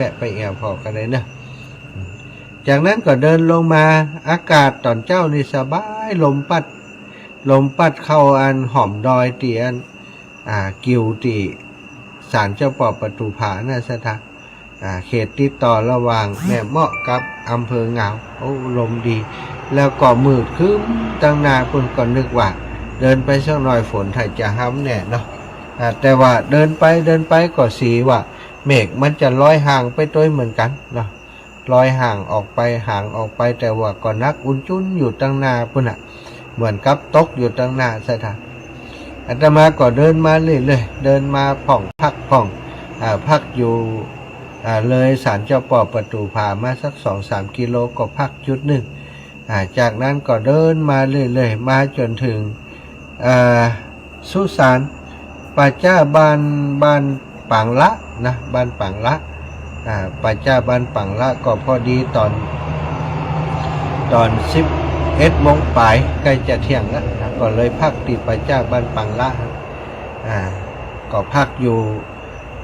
แวะไปแอวพอกันเลยนะจากนั้นก็เดินลงมาอากาศตอนเจ้านี่สบายลมปัดเข้าอันหอมดอยเตียนกิวตีศาลเจ้าป่อประตูผานะสถานเขตติดต่อระหว่างแม่เมาะกับอำเภอเงาโอ้ลมดีแล้วก็มืดคืมตั้งนาคนก็นึกว่าเดินไปสักหน่อยฝนไทยจะห้ำแน่เนาะแต่ว่าเดินไปก็สีว่าเมฆมันจะลอยห่างไปตัวเหมือนกันเนาะลอยห่างออกไปแต่ว่าก็นักอุ่นจุนอยู่ตั้งนาปุ่นเหมือนกับตกอยู่ตั้งนาสถานอาตมาก็เดินมาเรื่อยๆเดินมาพักอยู่เลยศาลเจ้าป่อประตูผามาสัก 2-3 กิโลก็พักจุดหนึ่งจากนั้นก็เดินมาเรื่อยๆมาจนถึงสุสานป่าจ้าบ้านปังละนะบ้านปังละป่าจ้าบ้านปังละก็พอดีตอน11 โมงปลายใกล้จะเที่ยงแล้วนะก็เลยพักที่ป่าจ้าบ้านปังละก็พักอยู่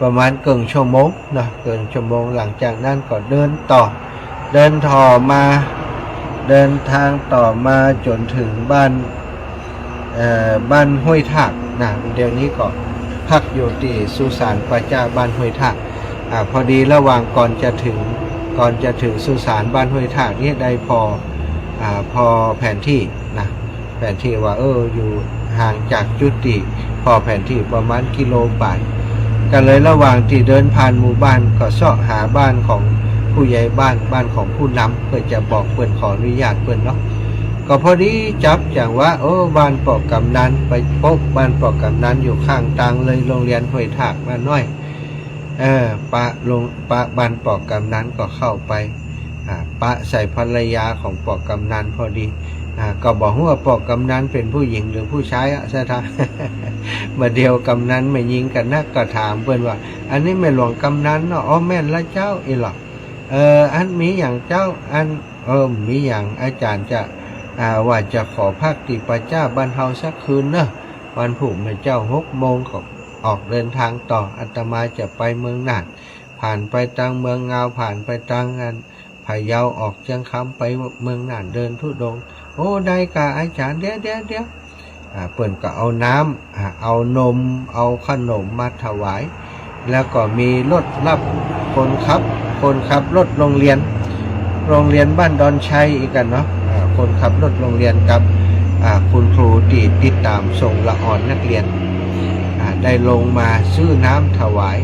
ประมาณเกือบชั่วโมงนะเกือบชั่วโมงหลังจากนั้นก็เดินทางต่อมาจนถึงบ้านห้วยทากนะเดี๋ยวนี้ก็พักอยู่ที่สุสานป่าจ้าบ้านห้วยทากพอดีระหว่างก่อนจะถึงสุสานบ้านห้วยทากนี่ได้พอแผนที่นะแผนที่ว่าอยู่ห่างจากจุดที่พอแผนที่ประมาณกิโลป่ายกันเลยระหว่างที่เดินผ่านหมู่บ้านก็เสาะหาบ้านของผู้ใหญ่บ้านของผู้นำเพื่อจะบอกเพื่อนขออนุญาตเพื่อนเนาะก็พอดีจับอย่างว่าบ้านปอกกำนันไปพบบ้านปอกกำนันอยู่ข้างทางเลยโรงเรียนห้วยทากมาหน่อยปะบ้านปอกกำนันก็เข้าไปปะใส่ภรรยาของปอกกำนันพอดีก็บอกว่าปอกกำนันเป็นผู้หญิงหรือผู้ชายซะท่า มาเดียวกำนันไม่ยิงกันนักก็ถามเพื่อนว่าอันนี้ไม่หลวงกำนันเนาะแม่นละเจ้าอีหรออันมีอย่างเจ้าอันมีอย่างอาจารย์จะว่าจะขอพักที่ป่าจ้าบ้านเฮาสักคืนเนอะวันผุ่มเจ้า6 โมงก็ออกเดินทางต่ออาตมาจะไปเมืองน่านผ่านไปทางเมืองเงาผ่านไปทางพะเยาออกเชียงคำไปเมืองน่านเดินทุดงได้กะอาจารย์เดี๋ยวเปิ่นก็เอาน้ำเอานมเอาขนมมาถวายแล้วก็มีรถรับคนขับรถโรงเรียนบ้านดอนชัยอีกกันเนาะคนขับรถโรงเรียนกับคุณครูที่ติดตามส่งละอ่อนนักเรียนได้ลงมาซื้อน้ำถวาย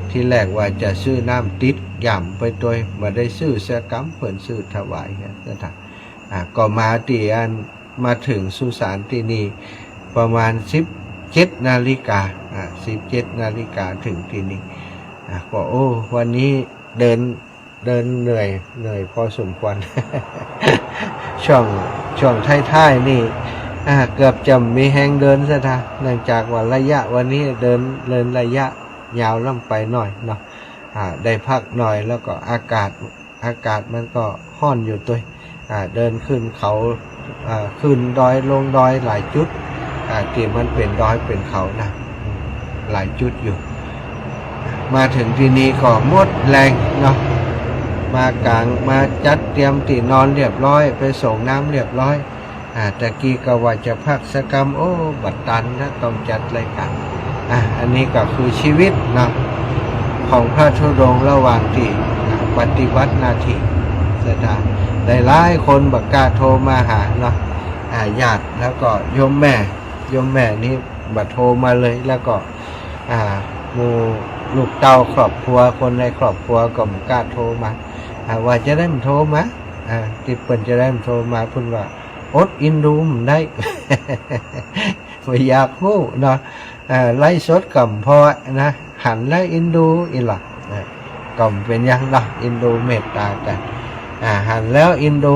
ที่แรกว่าจะซื้อน้ำติดย่ำไปโดยมาได้ซื้อเสกรรมเพิ่นซื้อถวายนะก็มาถึงสุสานที่นี่ประมาณ17 นาฬิกา17 นาฬิกาถึงที่นี่ก็วันนี้เดินเหนื่อยพอสมควร ช่วงท้ายๆนี่เกือบจะมีแหงเดินซะท่าเนื่องจากว่าระยะวันนี้เดินระยะยาวล่ำไปหน่อยเนาะได้พักหน่อยแล้วก็อากาศมันก็ห้อนอยู่ตัวเดินขึ้นเขาขึ้นดอยลงดอยหลายจุดที่มันเป็นดอยเป็นเขานะหลายจุดอยู่มาถึงที่นี้ก็หมดแรงเนาะมาจัดเตรียมที่นอนเรียบร้อยไปส่งน้ำเรียบร้อยตะกี้ก็ว่าจะพักสักกรรมบัดตันนะต้องจัดรายการอันนี้ก็คือชีวิตนะของพระธุดงค์ระหว่างที่ปฏิบัติหน้าที่สถานหลายคนบักกาโทรมาหาเนาะญาติแล้วก็โยมแม่นี่บัดโทรมาเลยแล้วก็หมู่ลูกเต้าครอบครัวคนในครอบครัวก็บักกาโทรมาว่าจะได้โทรมาที่เปิ่นจะได้โทรมาพูดว่าอดอินดูมได้ ไม่อยากฮู้เนาะไล่สดกับพอนะหันแล้วอินดูอีหลักก็เป็นยังเนาะอินดูเมตตากันหันแล้วอินดู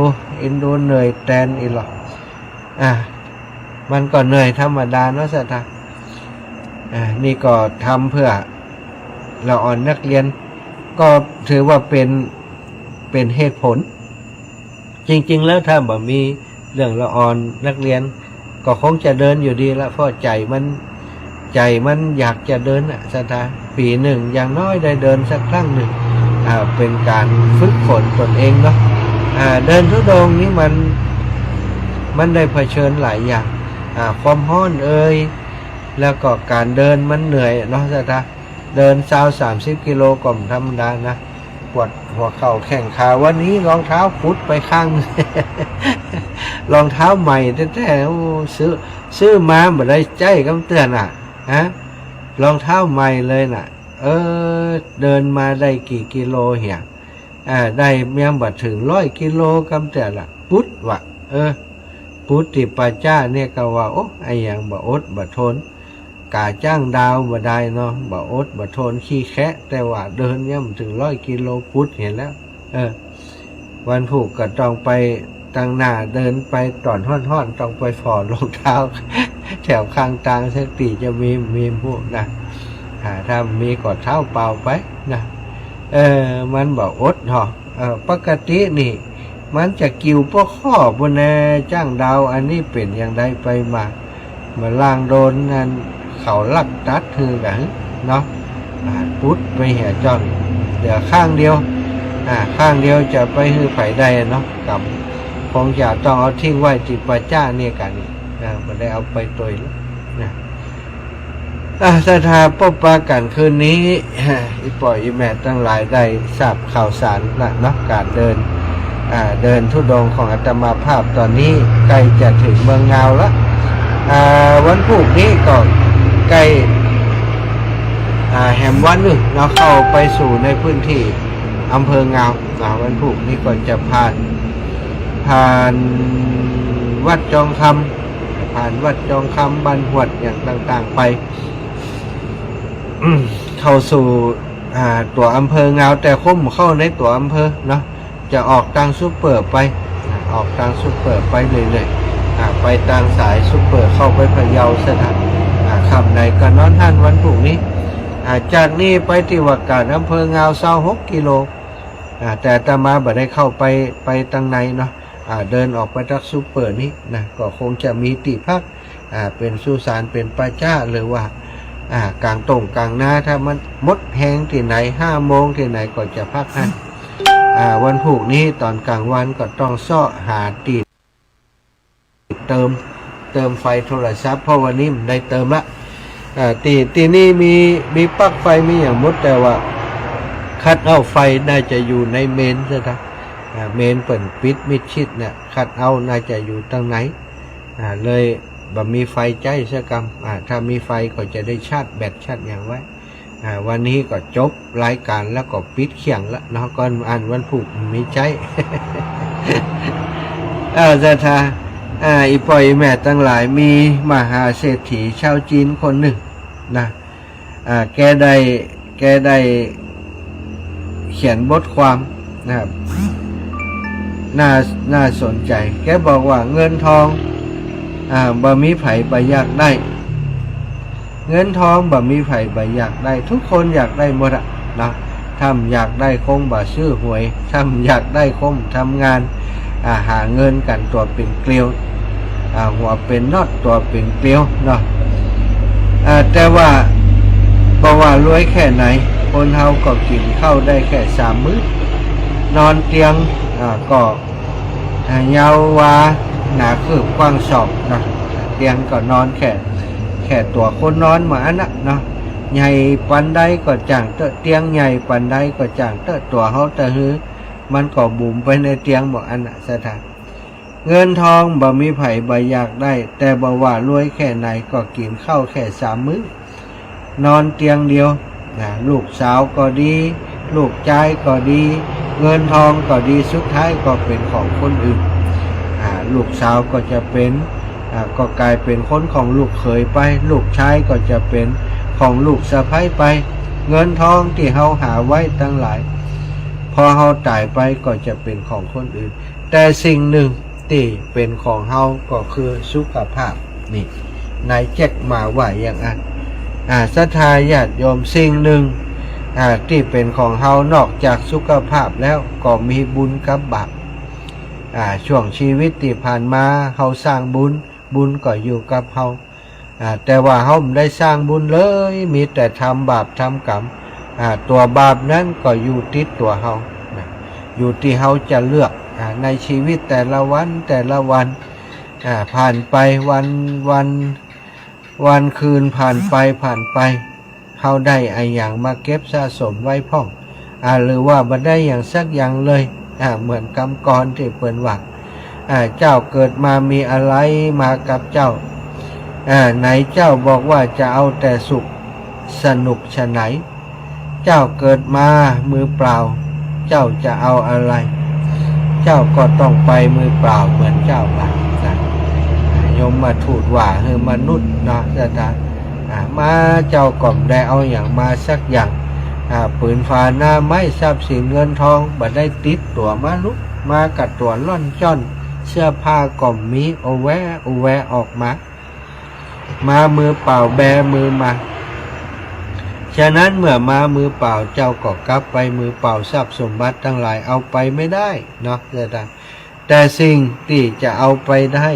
เหนื่อยแทนอีหลักมันก็เหนื่อยธรรมดาเนาะสัตว์นี่ก็ทำเพื่อเราอ่อนนักเรียนก็ถือว่าเป็นเหตุผลจริงๆแล้วถ้าบ่มีเรื่องละอ่อนนักเรียนก็คงจะเดินอยู่ดีละเพราะใจ ใจมันอยากจะเดินศรัทธาปีหนึ่งอย่างน้อยได้เดินสักครั้งหนึ่งเป็นการฝึกฝนตนเองเนาะเดินธุดงค์นี้มันได้เผชิญหลายอย่างความร้อนแล้วก็การเดินมันเหนื่อยเนาะศรัทธาเดิน30 กิโลก็ธรรมดานะปวดหัวเข่าแข้งขาวันนี้รองเท้าพุดไปข้าง รองเท้าใหม่แท้ๆซื้อมาบ่ได้ใจกำเตือนรองเท้าใหม่เลยน่ะเดินมาได้กี่กิโลเหี่ยได้เมียงบัดถึง100 กิโลกำเตือนละพุดวะพุทธิปัจจาเนี่ยก็ว่าโอ้ไอ้อย่างบ่อดบ่ทนกาจ้างดาวบ่ได้เนาะบ่อดบ่ทนขี้แคะแต่ว่าเดินย่ำถึง100 กิโลพุทธเห็นแล้ววันผูกก็ต้องไปตั้งหน้าเดินไปตอนห้อนๆต้องไปถอดรองเท้า แถวข้างทางสักปีจะมีพวกนะถ้ามีกอดเท้าเปล่าไปนะมันบ่อดเหรอปกตินี่มันจะกิ้วพวกข้อบนแนจ้างดาวอันนี้เป็นอย่างใดไปมาล่างโดนนั่นเขาลักตัดคือกันเนาะพุทธไปเหี่ยจอนเดี๋ยวข้างเดียวจะไปฮือไผได้เนาะกับคงจะต้องเอาทิ้งไว้จิตปัจจ้าเนี่ยกันมันได้เอาไปตัวนะศรัทธาปปากันคืนนี้อีปล่อยอีแม่ตั้งหลายได้ทราบข่าวสารนะเนาะการเดินธุดงค์ของอาตมาภาพตอนนี้ใกล้จะถึงเมืองงาวแล้ววันพุธนี้ก็ใกล้แหมวันหนึ่งเราเข้าไปสู่ในพื้นที่อำเภองาววันพุธนี้ก็จะผ่านวัดจองคำบ้านหวดอย่างต่างๆไปเข้าสู่ตัวอำเภองาวแต่คุ้มเข้าในตัวอำเภอเนาะจะออกทางซุปเปอร์ไปเรื่อยๆไปทางสายซุปเปอร์เข้าไปพะเยาสถานคำในก็นอนท่านวันพรุ่งนี้จากนี้ไปที่ว่าการอำเภองาว26 กิโลแต่อาตมาบ่ได้เข้าไปทางในเนาะเดินออกไปจากซุปเปอร์นี้นะก็คงจะมีที่พักเป็นสุสานเป็นป่าช้าหรือว่ากลางตรงกลางนาถ้ามันมดแห้งที่ไหน5 โมงที่ไหนก็จะพักให้วันพุธนี้ตอนกลางวันก็ต้องซ่อหาติดเติมไฟโทรศัพท์เพราะวันนี้มันได้เติมละตีนี่มีปลั๊กไฟมีอย่างมดแต่ว่าคัดเอาไฟน่าจะอยู่ในเมนใช่ไหมเมนเปิดปิดมิดชิดเนี่ยคัดเอาน่าจะอยู่ตรงไหนเลยบ่มีไฟใจเสียกรรมถ้ามีไฟก็จะได้ชาร์จแบตชาร์จอย่างไว้วันนี้ก็จบรายการแล้วก็ปิดเขียงแล้วเนาะก่อนอ่านวันพุธมีใจ จะทาอีปล่อยแม่ตั้งหลายมีมหาเศรษฐีชาวจีนคนหนึ่งนะแกได้เขียนบทความนะครับน่าสนใจแกบอกว่าเงินทองบ่มีไผบ่อยากได้เงินทองบ่มีไผบ่อยากได้ทุกคนอยากได้หมดนะถ้าอยากได้คงบ่ซื้อหวยถ้าอยากได้คงทำงานหาเงินกันตัวเป็นเกลียวหัวเป็นน็อตตัวเป็นเกลียวเนาะแต่ว่าบ่ว่ารวยแค่ไหนคนเฮาก็กินข้าวได้แค่3 มื้อนอนเตียงก็ยาววาหนาคืบกว้างศอกนะเตียงก็นอนแค่ตัวคนนอนเหมือนนะเนาะใหญ่ปันใดก็จ่างเตียงใหญ่ปันใดก็จ่างตัวเฮาหือมันก็บุ่มไปในเตียงเหมือนนะสถานเงินทองบ่มีไผบ่อยากได้แต่บ่ว่ารวยแค่ไหนก็กินข้าวแค่3 มื้อนอนเตียงเดียวลูกสาวก็ดีลูกชายก็ดีเงินทองก็ดีสุดท้ายก็เป็นของคนอื่นลูกสาวก็จะเป็นก็กลายเป็นคนของลูกเขยไปลูกชายก็จะเป็นของลูกสะใภ้ไปเงินทองที่เฮาหาไว้ตั้งหลายพอเฮาตายไปก็จะเป็นของคนอื่นแต่สิ่งหนึ่งที่เป็นของเฮาก็คือสุขภาพนี่นายแจ็คมาว่าอย่างนั้นศรัทธาญาติโยมสิ่งหนึ่งที่เป็นของเฮานอกจากสุขภาพแล้วก็มีบุญกับบาปช่วงชีวิตที่ผ่านมาเฮาสร้างบุญก็อยู่กับเฮา แต่ว่าเฮาไม่ได้สร้างบุญเลยมีแต่ทำบาปทำกรรมตัวบาปนั้นก็อยู่ติดตัวเฮาอยู่ที่เฮาจะเลือกในชีวิตแต่ละวันผ่านไปวันคืนผ่านไปเฮาได้ไอ้อย่างมาเก็บสะสมไว้พ่องหรือว่าบ่ได้อย่างสักอย่างเลยเหมือนกรรมกรที่เปิ้นว่าเจ้าเกิดมามีอะไรมากับเจ้าไหนเจ้าบอกว่าจะเอาแต่สุขสนุกฉะไหนเจ้าเกิดมามือเปล่าเจ้าจะเอาอะไรเจ้าก็ต้องไปมือเปล่าเหมือนเจ้าบ้างยมมาถูดว่ามนุษย์เนาะมาเจ้าก่อมได้เอาอย่างมาสักอย่างปืนฟ้าหน้าไม้ทรัพย์สินเงินทองบ่ได้ติดตัวมาลุกมากับตัวล่อนจ้อนเสื้อผ้าก่อมมีโอแวออกมามือเปล่าแบมือมาฉะนั้นเมื่อมามือเปล่าเจ้าก็กลับไปมือเปล่าทรัพย์สมบัติทั้งหลายเอาไปไม่ได้เนาะแต่สิ่งที่จะเอาไปได้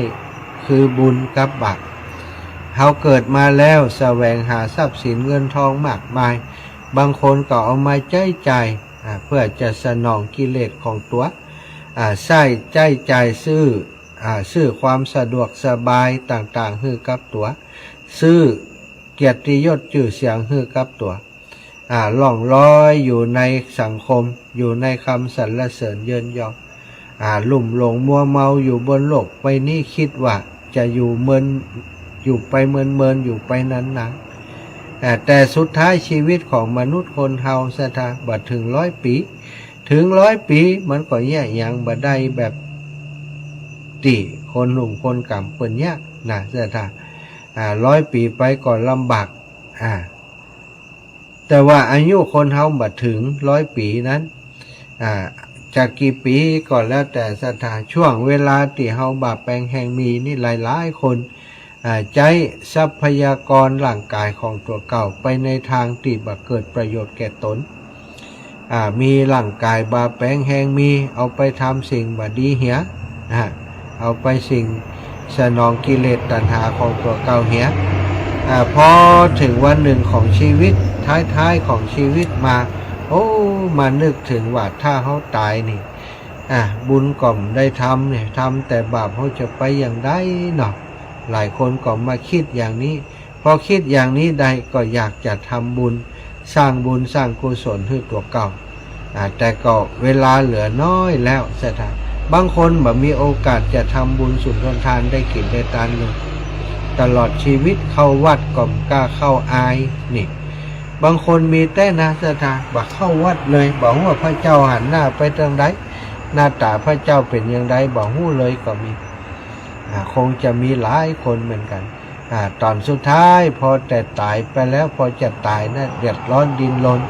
คือบุญกับบาปเขาเกิดมาแล้วแสวงหาทรัพย์สินเงินทองมากมายบางคนก็เอามาใช้จ่ายเพื่อจะสนองกิเลสของตัวใช้จ่ายซื้อความสะดวกสบายต่างๆให้กับตัวซื้อเกียรติยศชื่อเสียงให้กับตัวล่องลอยอยู่ในสังคมอยู่ในคำสรรเสริญเยินยอลุ่มหลงมัวเมาอยู่บนโลกไปนี่คิดว่าจะอยู่อยู่ไปเมินอยู่ไปนั้นนะแต่สุดท้ายชีวิตของมนุษย์คนเฮาบัดถึง100 ปีถึง100 ปีมันก็แย่อย่างบ่ได้แบบตีคนหนุ่มคนกำเปิ้นยากนะ100 ปีไปก็ลำบากแต่ว่าอายุคนเฮาบัดถึง100 ปีนั้นจากกี่ปีก่อนแล้วแต่ช่วงเวลาที่เฮาบาปแปลงแห่งมีนี่หลายคนใช้ทรัพยากรร่างกายของตัวเก่าไปในทางที่บ่เกิดประโยชน์แก่ตนมีร่างกายบาปแปลงแห่งมีเอาไปทำสิ่งบ่ดีเหียเอาไปสิ่งสนองกิเลสตัณหาของตัวเก่าเหียพอถึงวันหนึ่งของชีวิตท้ายของชีวิตมามานึกถึงว่าถ้าเขาตายนี่บุญก่อมได้ทำเนี่ยทำแต่บาปเขาจะไปอย่างไรเนาะหลายคนก็มาคิดอย่างนี้พอคิดอย่างนี้ใดก็อยากจะทำบุญสร้างบุญสร้างกุศลให้ตัวเก่าแต่ก็เวลาเหลือน้อยแล้วบางคนแบบมีโอกาสจะทำบุญสุนทานได้กินได้ทานเลยตลอดชีวิตเข้าวัดก็กล้าเข้าอายนี่บางคนมีแต่นะบักเข้าวัดเลยบอกว่าพระเจ้าหันหน้าไปทางใดหน้าตาพระเจ้าเป็นอย่างไรบอกหู้เลยก็มีคงจะมีหลายคนเหมือนกันตอนสุดท้ายพอแต่ตายไปแล้วพอจะตายนะเดือดร้อนดินรน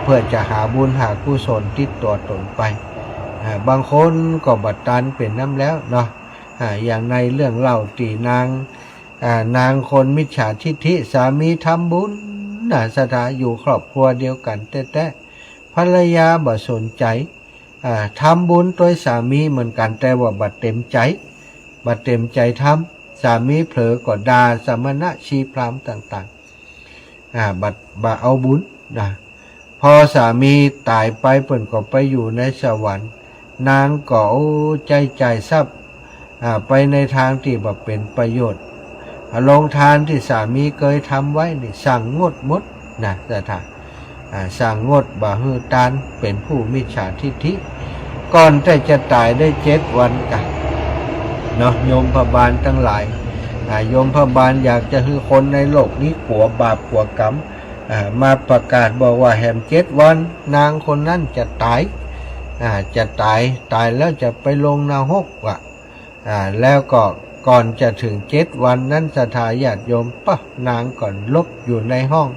เพื่อจะหาบุญหากุศลติดตัวตนไปบางคนก็บัดตันเป็นน้ำแล้วเนาะอย่างในเรื่องเล่าตีนางคนมิจฉาทิฐิสามีทำบุญอยู่ครอบครัวเดียวกันแต่ภรรยาบ่สนใจทำบุญโดยสามีเหมือนกันแต่ว่าบัดเต็มใจทำสามีเผลอก็ด่าสมณะชีพราหมณ์ต่างๆบัดเอาบุญพอสามีตายไปเพิ่นก็ไปอยู่ในสวรรค์นางก็ใจทรัพย์ไปในทางที่บ่เป็นประโยชน์ลงทานที่สามีเคยทำไว้นี่สั่งงดหมดสั่งงดบ่ฮือทานเป็นผู้มิจฉาทิฐิก่อนแต่จะตายได้7 วันกันเนาะโยมพบาลทั้งหลายโยมพบาลอยากจะให้คนในโลกนี้กลัวบาปกลัวกรรมมาประกาศบอกว่าแหม7 วันนางคนนั้นจะตายแล้วจะไปลงนรกแล้วก็ก่อนจะถึง7 วันนั้นญาติโยมนางก่อนลบอยู่ในห้อง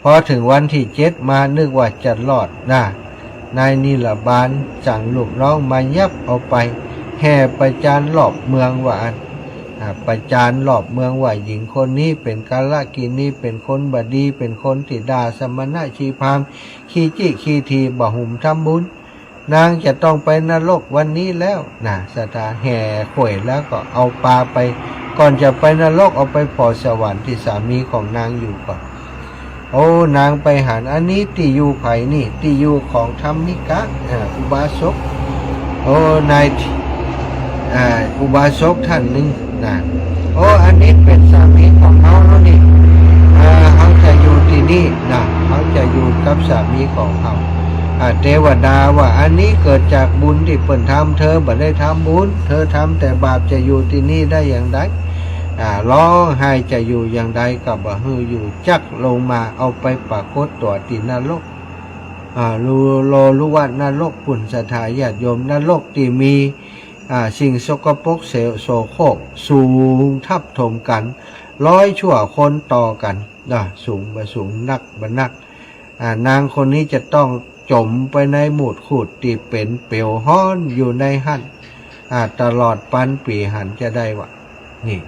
พอถึงวันที่7มานึกว่าจะรอดนายนิรบาลสั่งลูกน้องมายับเอาไปแห่ประจานรอบเมืองว่าประจานรอบเมืองว่าหญิงคนนี้เป็นกาลกินีเป็นคนบดีเป็นคนที่ด่าสมณะชีพราหมณ์ขี้จิขี้ทีบ่หุ่มทำบุญนางจะต้องไปนรกวันนี้แล้วแห่ข่วยแล้วก็เอาปลาไป ก่อนจะไปนรกเอาไปพอสวรรค์ที่สามีของนางอยู่ก่อนโอ้นางไปหาอันนี้ที่อยู่ไผนี่ที่อยู่ของธรรมิกะอุบาสกโอ้นายอุบาสกท่านหนึ่งนะโอ้อันนี้เป็นสามีของเขาแล้วนี่เขาจะอยู่ที่นี่นะเขาจะอยู่กับสามีของเขาเทวดาว่าอันนี้เกิดจากบุญที่เพิ่นทำเธอบ่ได้ทำบุญเธอทำแต่บาปจะอยู่ที่นี่ได้อย่างไรร้องไห้จะอยู่อย่างใดกับบ่ฮืออยู่จักลงมาเอาไปปรากฏตัวที่นรกรู้ว่านรกปุ่นสถาญาติโยมนรกที่มีสิ่งสกปรกโสโครกสูงทับถมกัน100ชั่วคนต่อกันสูงบ่สูงนักบ่นักนางคนนี้จะต้องจมไปในหมุดขุดที่เป็นเปลวฮ้อนอยู่ในหั่นตลอดปันปีหันจะได้วะนี่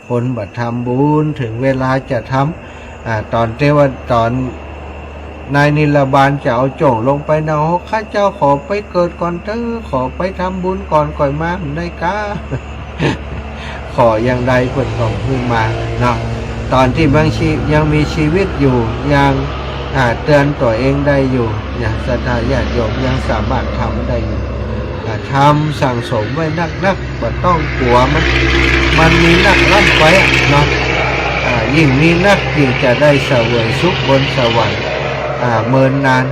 คนบัดทำบุญถึงเวลาจะทำตอนนายนิลบาลจะเอาโจงลงไปนรกข้าเจ้าขอไปเกิดก่อนเถอะขอไปทำบุญก่อนก่อยมาได้กา ขออย่างใดเพิ่นของขึ้นมาเนาะตอนที่บางชียังมีชีวิตอยู่ยังเตือนตัวเองได้อยู่อย่างศรัทธาญาติโยมยังสามารถทำได้อยู่ทำสั่งสมไว้นักบ่ต้องกลัวมันมีนักลั่นไปเนาะยิ่งมีนักยิ่งจะได้เสวยสุขบนสวรรค์เมินนาน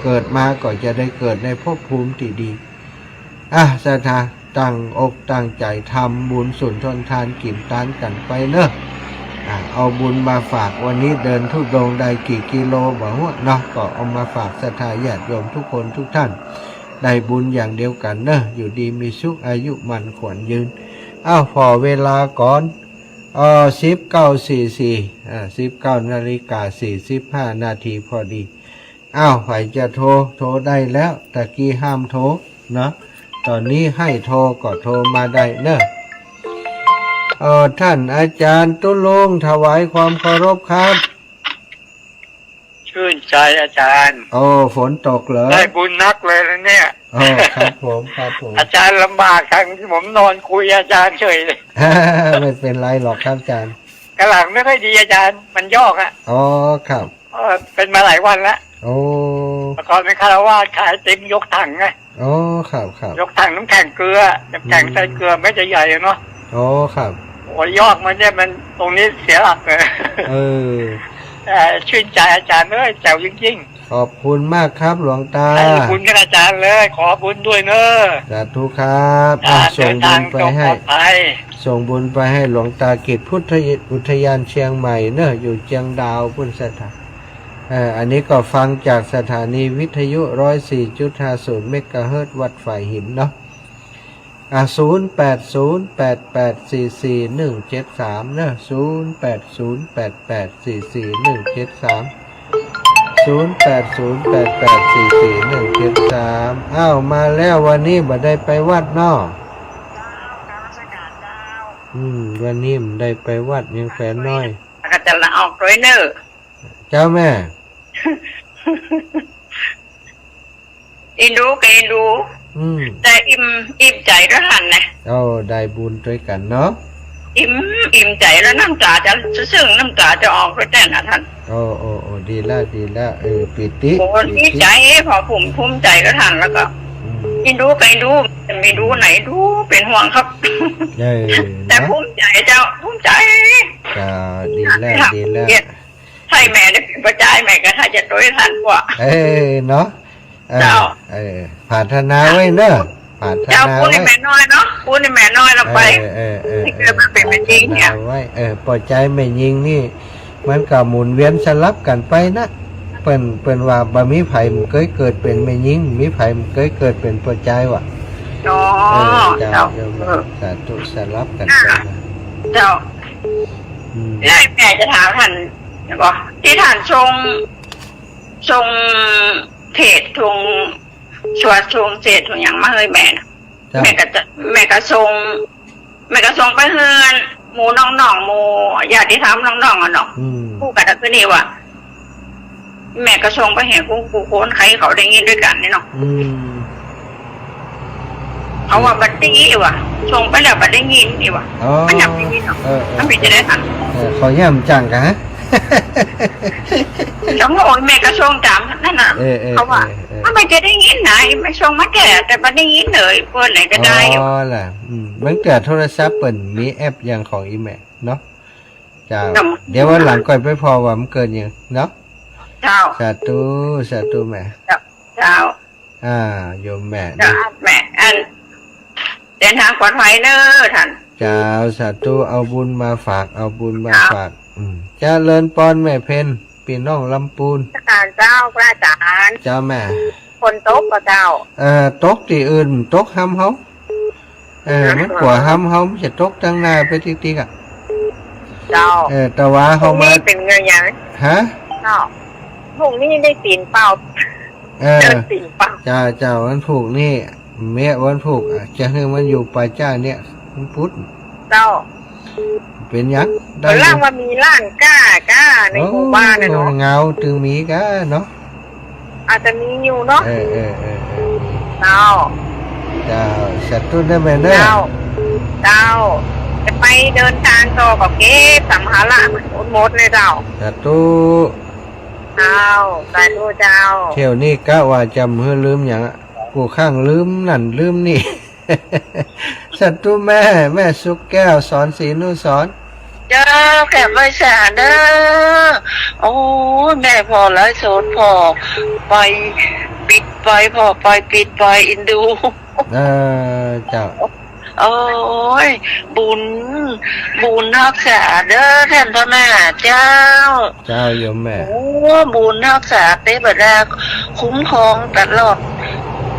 เกิดมาก็จะได้เกิดในภพภูมิที่ดีศรัทธาตั้งอกตั้งใจทำบุญสุนทรทานกินทานกันไปเนอะเอาบุญมาฝากวันนี้เดินทุดงได้กี่กิโลบ่ฮะเนาะก็เอามาฝากศรัทธาญาติโยมทุกคนทุกท่านได้บุญอย่างเดียวกันเนอะอยู่ดีมีสุขอายุมันขวัญยืนพอเวลาก่อน19:45 พอดีใครจะโทรได้แล้วตะกี้ห้ามโทรเนาะตอนนี้ให้โทรก็โทรมาได้เนอะท่านอาจารย์ตุลงถวายความเคารพครับชื่นใจอาจารย์ฝนตกเหรอได้บุญนักเลยนะเนี่ยครับผมอาจารย์ลำบากครั้งที่ผมนอนคุยอาจารย์เฉยเลยไม่เป็นไรหรอกครับอาจารย์กระหลังไม่ค่อยดีอาจารย์มันยอกครับเป็นมาหลายวันแล้วประกอบเป็นคารวาสขายเต็มยกถังไงครับยกถังน้ำแข็งเกลือน้ำแข็งใส่เกลือไม่จะใหญ่เนาะครับยอกมันเนี่ยมันตรงนี้เสียหลักเลยชื่นใจอาจารย์เลยแจ๋วจริงๆขอบคุณมากครับหลวงตาขอบคุณกันอาจารย์เลยขอบุญด้วยเนอะสาธุครับส่งบุญไปให้หลวงตากิจพุทธอุทยานเชียงใหม่เนอะอยู่เชียงดาวพุทธสถานอันนี้ก็ฟังจากสถานีวิทยุ 104.50 เมกะเฮิรตซ์วัดฝ่ายหินเนาะ0808844173เนอะ0808844173มาแล้ววันนี้บ่ได้ไปวัดเนาะวันนี้มันได้ไปวัดยังแฝนน้อยก็จะละออกด้วยเนอะเจ้าแม่อินดูแต่อิ่มใจแล้วท่านนะได้บุญด้วยกันเนาะอิ่มใจแล้วน้ำตาจะซึ่งน้ำตาจะออกด้วยแต่นะท่านดีแล้วปิติดีใจพอภูมิใจแล้วท่านแล้วก็อินดูจะไม่ดูไหนดูเป็นห่วงครับแต่ภูมิใจเจ้าภูมิใจดีแล้วใช่แม่ได้เป็นประจายแม่ก็ถ้าจะด้วยท่านกว่าเนาะเจ้าผาธนาไว้เนอะผาธนาไว้เจ้าพูดในแม่น้อยเนาะพูดในแม่น้อยเราไปที่เกิดมาเป็นแม่ยิงเนี่ยไว้ปล่อยใจแม่ยิงนี่มันก็หมุนเวียนสลับกันไปนะเปิ้นว่าบ่มีไผมันเคยเกิดเป็นแม่ยิงมีไผมันเคยเกิดเป็นปล่อยใจว่ะเจ้าสาธุสลับกันไปเจ้าแล้วแม่จะถามท่านบอกที่ท่านทรงเทศทรงชวดทรงเศษทรงอย่างมาเลยแม่นะแม่ก็ทรงไปเฮือนหมู่น้องๆหมู่ญาติธรรมน้องๆเนาะผู้กันก็นี่ว่าแม่ก็ทรงไปเห็นกูโคนใครเขาได้ยินด้วยกันนี่เนาะ เอาว่าบัดนี้ว่ะส่งไปแล้วบัดได้ยินนี่ว่ะ อ๋อ มันอยากได้ยินเนาะ เออ มันเป็นจะได้ทัน ขอย่ำจังกะฮะ แล้วโอ้ยแม่ก็ส่งตามนั่นน่ะเขาว่าถ้าไม่จะได้ยินไหนไม่ส่งมาแก่แต่บัดได้ยินเลยเปิดไหนก็ได้ อ๋อล่ะมันเกิดโทรศัพท์เปิ่นมีแอปอย่างของอีแม่เนาะจ้าเดี๋ยววันหลังก่อนไปพอว่ามันเกินยังเนาะ เจ้า สาธุแม่ เจ้า โยมแม่ เจ้าแม่อันเดินทางปลอดภัยเด้อท่าน เจ้าสาธุเอาบุญมาฝากเอาบุญมาฝากเจ้าเลินปอนแม่เพนพี่น้องลำปูน เจ้าพระอาจารย์ เจ้าแม่ คนโต๊ะกับเจ้า ตกที่อื่นตกห้ำเขามันกว่าห้ำเขาจะตกตั้งหน้าไปติ๊กๆอ่ะ เจ้า แต่ว่าเขามา เป็นเงินยัง ฮะ เจ้าพรุ่งนี้ได้ตีนเปล่าเดินตีนเปล่า เจ้าวันผูกนี่เมียวันผูกจะให้มันอยู่ป่าจ้าเนี่ยมันพุทธ เจ้า เป็นยักษ์ ล่างว่ามีร้านก้าในหมู่บ้านนะเนาะ เงาตึงมีก้าเนาะ อาจจะมีอยู่เนาะเจ้า สัตว์ตุ้นได้ไหมเด้อ เจ้าจะไปเดินทางต่อกับเก็บสัมภาระหมดเลยเจ้า สัตว์ตู้ เจ้าสาธุเจ้า เที่ยวนี้กะว่าจำเฮือลืมอย่างกูข้างลืมนั่นลืมนี่ สัตว์ตู้แม่สุกแก้วสอนศรีนุสอน เจ้าแขกไว้สาเด้อโอ้แม่พอไลฟ์สดพอไปปิดไปพอไปปิดไปอินดู เจ้า โอ้ยบุญรักษาเด้อท่านพ่อแม่เจ้า โยมแม่ โอ้บุญรักษาเต้บดาคุ้มครองตลอด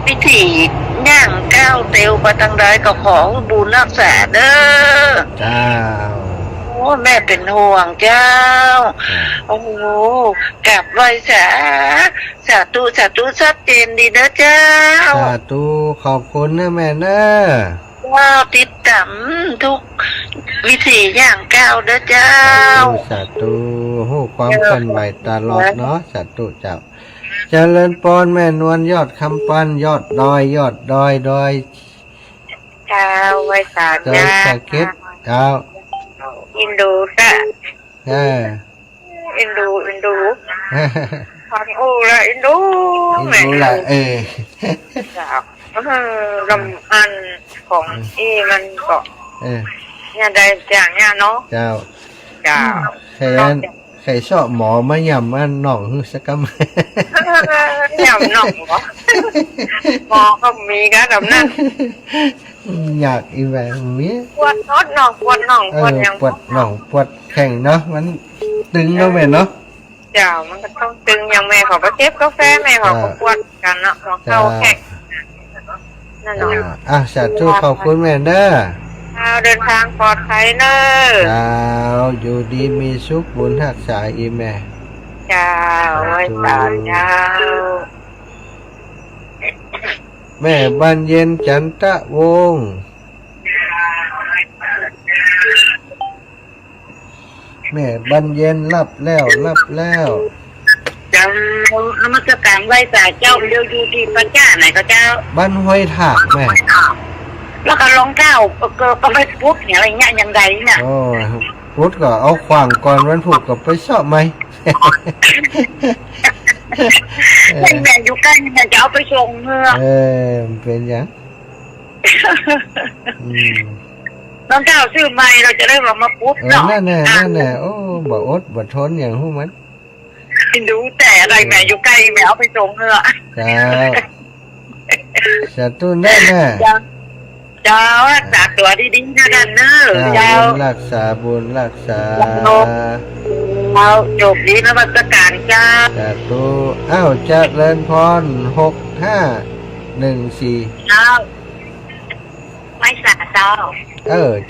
พิธีย่างก้าวเตียวไปทางใดก็ขอบุญรักษาเด้อโอ้แม่เป็นห่วงเจ้าโอ้โหกลับไหว้สาธุชัดเจนดีนะเจ้า สาธุขอบคุณนะแม่เนอะ ว้าวติดตามทุกวิธีอย่างก้าวเด้อเจ้า สาธุหู้ความเคลื่อนไหวตลอดเนาะสาธุเจ้าเจริญปอนแม่นวลยอดคำปั้นยอดดอยเจ้าไว้สา ดอยสะเก็ดเจ้า อินดูจ้ะ อินดูฟังโอ้ละอินดู รู้ละเจ้าลำอันของมันก็เนี่ยได้อย่างเนี่ยเนาะเจ้าใครชอบหมอมาย่ำมันหน่องสักกำย่ำหน่องเหรอหมอก็มีกันแบบนั้นอยากอีแหวนมีปวดหน่องปวดหน่องปวดแข่งเนาะมันตึงเนาะแม่เนาะเจ้ามันก็ต้องตึงอย่างแม่เขาก็เจ็บกาแฟแม่เขาก็ปวดกันเนาะหัวเข่าแข็งนั่นเนาะสาธุขอบคุณแม่เด้อเดินทางปลอดภัยเนอะอยู่ดีมีสุขบุญรักษาอีแม่เจ้าไว้สาเจ้าแม่บานเย็นจันทะวงศ์แม่บานเย็นรับแล้วเจ้านมัสการไหว้สาเจ้าเร็วอยู่ที่พระเจ้าไหนก็เจ้าบ้านห้วยถากแม่แล้วก็รองเท้าก็ไม่พุทธอะไรเงี้ยยังไงเนี่ยพุทธก็เอาขวางก่อนวันพุธก็ไปชอบไหมแม่อยู่ใกล้แม่จะเอาไปส่งเมื่อเป็นยังรองเท้าซื้อใหม่เราจะได้มาพุทธเนาะนั่นแน่โอ้บ่อดบ่ทนอย่างหู้มันดูแต่อะไรแม่อยู่ใกล้แม่เอาไปส่งเมื่อจะตุ้นได้แน่เจ้ารักษาตัวดีๆนะกันเนอะเจ้ารักษาบุญรักษาเอาจบดีนะวัตการเจ้าจะตู้เจริญพร6514เจ้าไม่สาเจ้า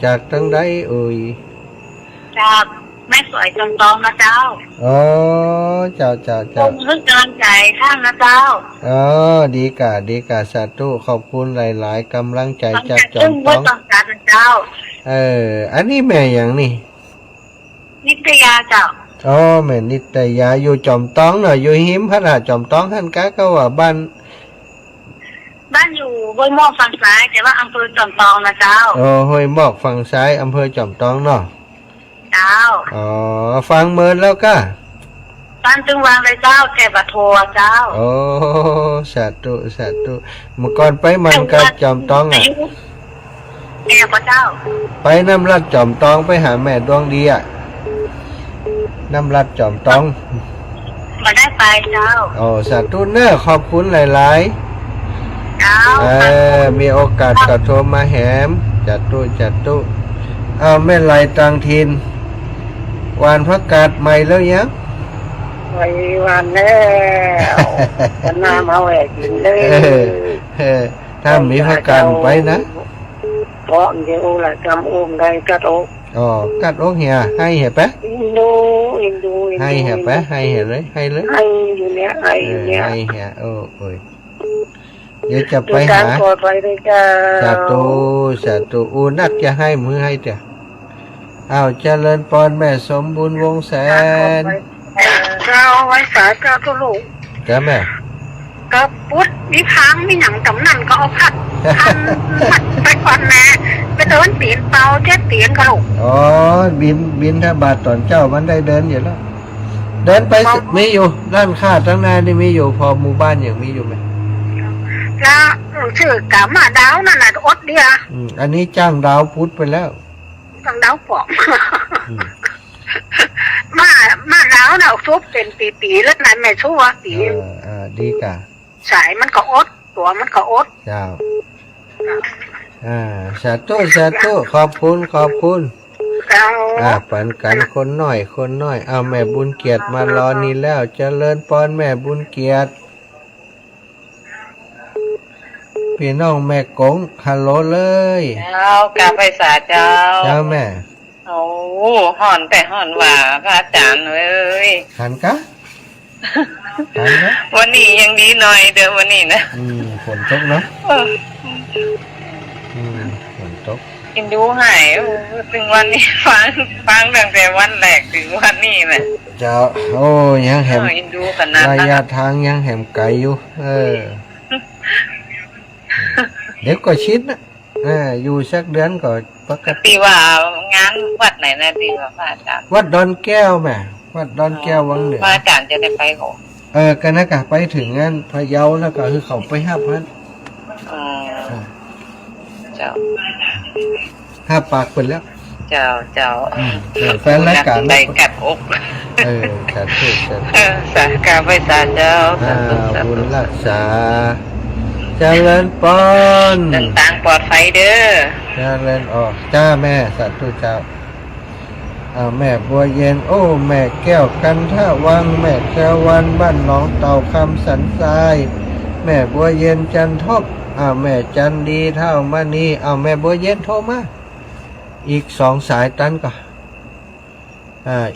จากตั้งใดจากไม่สวยจนตองนะเจ้าเจ้าผมเพิ่งกำลังใจข้างนะเจ้าดีกะสาธุขอบคุณหลายๆกำลังใจจากจอมต้องการเจ้าอันนี้แม่อย่างนี่นิตยาเจ้าแม่นิตยาอยู่จอมต้องเนาะอยู่หิมพระราชจอมต้องท่านกะก็ว่าบ้าน บ้านอยู่ห้วยหม้อฝั่งซ้ายแต่ว่าอำเภอจอมทองนะเจ้า โอ้ห้วยหมอกฝั่งซ้ายอำเภอจอมทองเนาะ เจ้า อ๋อฟังเมินแล้วก็ บ้านตึงวางเลยเจ้าแก่บะโทเจ้า โอ้สาธุสาธุเมื่อก่อนไปมันกับจอมทองอ่ะ แก่บะเจ้า ไปน้ำรัดจอมทองไปหาแม่ดวงดีอ่ะน้ำรัดจอมทอง มาได้ไปเจ้า โอ้สาธุเนอะขอบคุณหลาย เจ้า ๆมีโอกาสก็โทรมาแหมจัดตู้เอาแม่ไหลตังทินวานพักกาดใหม่แล้วยัง ไว้วันแล้วกันน้ำเอาแหวกกินเลย ถ้ามีพักกาดไปนะ เพราะเดี๋ยวละกำอุ้มได้กระโดด อ๋อกัดโอ๊กเหี่ยให้เหี่ยปะ อินดู ให้เหี่ยปะให้เหี่ยเลยให้เลย ให้อยู่เนี้ยให้อยู่เนี้ย ให้เหี่ยโอ้ยเดี๋ยวจะไป ดูการ หา ปลอดภัยเลยเจ้า สาธุอูนักจะให้มือให้เจ้าเอาเจริญพรแม่สมบูรณ์วงแสน เจ้าไว้สายเจ้าทุลูก จ้าแม่ ก็พุทธวิพังมีหนังกำนันก็เอาผัดพันผัดไปก่อนแม่ไปเดินเตียนเตาเจ๊เตียนกระลูก อ๋อบินถ้าบาทตอนเจ้ามันได้เดินอยู่แล้วเดินไปมีอยู่ด้านข้าทั้งหน้านี่มีอยู่พอหมู่บ้านอย่างมีอยู่ไหม แล้วชื่อกามาดาวนั่นน่ะอดเดีย อันนี้จ้างดาวพุธไปแล้ว ต้องดาวปอกมาดาวน่ะซุปเป็นปีๆแล้วนายแม่ชั่วปี ดีกะ สายมันก็อดตัวมันก็อด เจ้าสาธุขอบคุณ แล้ว ปันกันคนหน่อยเอาแม่บุญเกียรติมารอนี่แล้วเจริญพรแม่บุญเกียรติพี่น้องแม่กงฮัลโหลเลย เจ้ากาไปสาเจ้า เจ้าแม่ โอ้ห่อนแต่ห่อนว่าพระอาจารย์เอ้ย หันกะหันนะ วันนี้ยังดีหน่อยเด้อวันนี้นะ ฝนตกเนาะ เออ ฝนตก กินดูหายถึงวันนี้ฟังตั้งแต่วันแรกถึงวันนี้แหละ เจ้าโอ้ยังแหม กินดูขนาด ระ นั้น ยะทางยังแหมไกลอยู่เดี๋ยวก็ชิดนะอยู่สักเดือนก็ปกติ ตีว่างานวัดไหนนะตีว่าพระอาจารย์ วัดดอนแก้วแม่วัดดอนแก้ววังเหนือ พระอาจารย์จะได้ไปหอ กันนะกะไปถึงงั้นพะเยาแล้วก็คือเขาไปห้าพัน เจ้า ห้าปากเป็นแล้ว เจ้า แฟนรายการ ได้กัดอก สาธุ สากาไปสาเจ้าสาธุสา บุญ ธุ รักษาเจริญปอน เดินทางปลอดภัยเด้อ เจริญออกจ้าแม่สาธุเจ้าแม่บัวเย็นโอ้แม่แก้วกันท่าวังแม่แก้ววันบ้านหนองเต่าคำสันทราย แม่บัวเย็นจันทบแม่จันดีเท่ามานีแม่บัวเย็นโทรมาอีก2 สายตันก็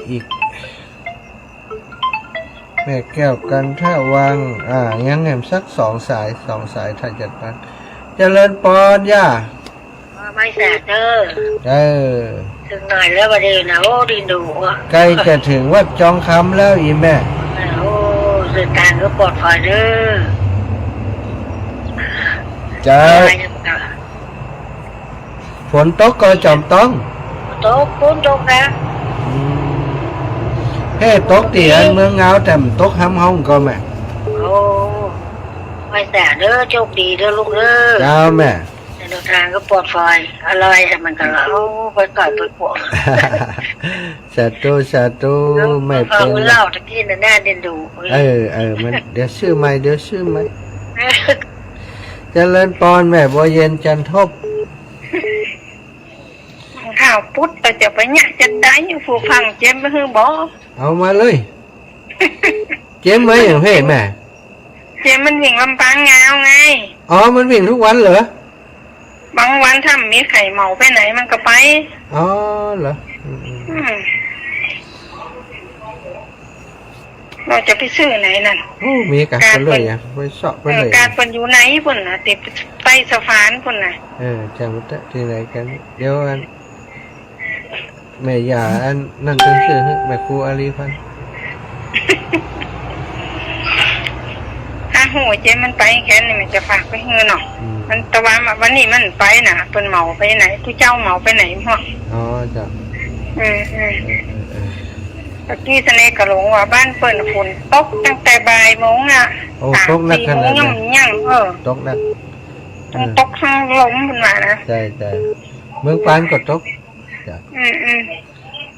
อีกแม่แก้วกันท่าวังยังแหมสัก2 สายถ้าจัดปันเจริญปอนย่า ไม่แสบเด้อ ถึงหน่อยแล้วประเดี๋ยวนะโอ้ดินดูอ่ะ ใกล้จะถึงวัดจองคำแล้วอีแม่ โอ้เดินทางก็ปลอดภัยเด้อ จ้าฝนตกก็จอมต้อง โต๊ะคุณตกนะ เฮ้ตกตีอันเมืองเงาแต่มันตกห้ำห้องก็แม่ โอ้ไม่แสบเด้อโชคดีเด้อลูกเด้อ เจ้าแม่ เดินทางก็ปลอดภัยอะไรมันก็แล้วไปก่อยไปปวด สาธุไม่ ฟั เป็ ง น เล่าตะกี้น่ะน่าเดินดู มันเดี๋ยวชื่อใหม่เจริญปอนแม่บัวเย็นจันทบ ข่าวพุทธแต่จะไปเนี่ยจะได้อยู่ผู้ฟังเจ็บไปคือบ่ เอามาเลยเจ๊ไหมอย่างเพ่แม่ เจ็บมันวิ่งลำปางงาวไง มันวิ่งทุกวันเหรอบ างวันถ้ามีไข่เมาไปไหนมันก็ไป เหรอ เราจะไปซื้อไหนนั่น มีการไปเลยไปสอบไปเลย การเป็นอยู่ไหนพุ่นน่ะติดไปสะพานพุ่นน่ะ จังหวัดที่ไหนกันเดี๋ยวแม่ยานั่นเป็นชื่อแม่ครูอาลีพันธ์ ฮะ หูเจ๊มันไปแค่นี้มันจะฝากไปเฮือเนาะ มันตะวันวันนี้มันไปนะเพิ่นเหมาไปไหนผู้เจ้าเหมาไปไหนมั่ง อ๋อจ้ะ เมื่อกี้เสน่ห์กระหลงว่าบ้านเปิดฝนตกตั้งแต่บ่ายโมงอ่ะ โอ้ตกหนักขนาดนั้น ยังตกหนัก ต้องตกข้างลมขึ้นมานะ ใช่เมืองปานก็ตกจ้ะ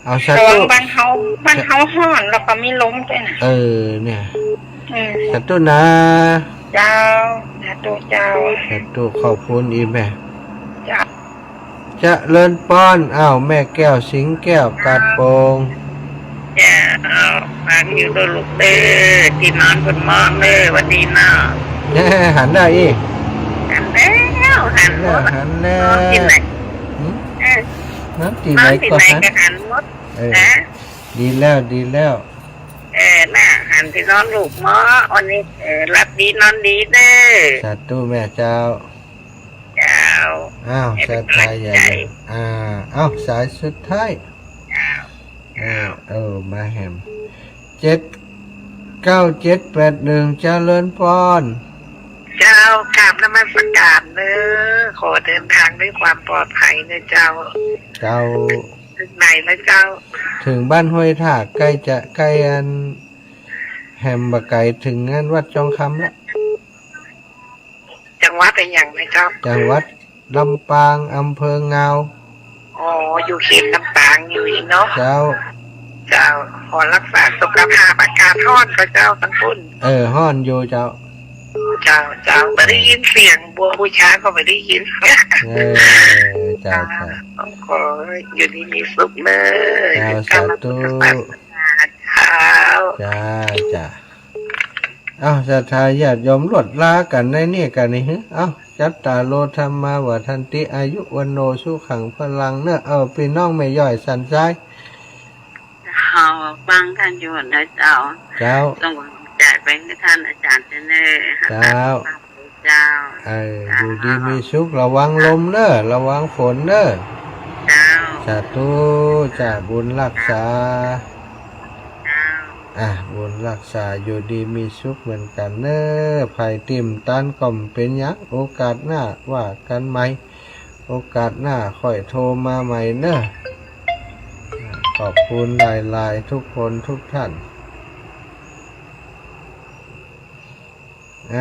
เอาซะ ระวั ตู้ งบ้านเฮาห้อนแล้วก็มีลมด้วยนะ เนี่ยซะตู้นะ เจ้าสาธุเจ้า ซะตู้ขอบคุณอีแม่ เจ้า จะเลินป้อนแม่แก้วสิงแก้วกาดโปง เจ้าฝากอยู่ด้วยลูกเด้อที่นอนบนมองเด้อวันดีเนาะ หันได้อีก หันแล้วหันหมด หันแน่ นอนที่ไหน นั่นที่ น ไหน อนที่ ก็ ไหน หัน ก็หันหมดนะ ดีแล้วน่ะหันที่นอนลูกหมอวันนี้รับดีนอนดีเด้อ สาธุแม่เจ้า เจ้า จะทายใหญ่สายสุดท้ายมาแฮม79781เจริญพร เจ้ากราบนมัสการเด้อขอเดินทางด้วยความปลอดภัยนะเจ้าถึงไหนแล้วเจ้า ถึงบ้านห้วยถากใกล้อันแฮมบะไก่ถึงงานวัดจองคำแล้ว จังหวัดเป็นอย่างไรเจ้า จังหวัดลำปางอำเภอเงา อยู่เขตลำปางอยู่อีกเนาะ เจ้า ขอรักษาสุขภาพอากาศร้อนพระเจ้าทั้งพุ่น ฮ้อนอยู่เจ้า ไม่ได้ยินเสียงบัวบูชาก็ไม่ได้ยิน เจ้า ขออยู่ดีมีสุขเลย สาธุจ้าศรัทธาญาติโยมรวดลากันในนี่กันนี่จัตตาโลธรรมาวทันติอายุวันโนสุขังพลังเนอะพี่น้องไม่ย่อยสันใจฟังท่านอยู่นะเจ้าต้องจ่ายไปให้ท่านอาจารย์เนอเจ้าอยู่ดีมีสุขระวังลมเนอะระวังฝนเนอะสาธุจ้าบุญรักษาบุญรักษาอยู่ดีมีสุขเหมือนกันเนอะภัยติ่มตันก่อมเป็นยักษ์โอกาสหน้าว่ากันไหมโอกาสหน้าค่อยโทรมาใหม่เนอะขอบคุณหลายๆทุกคนทุกท่านเว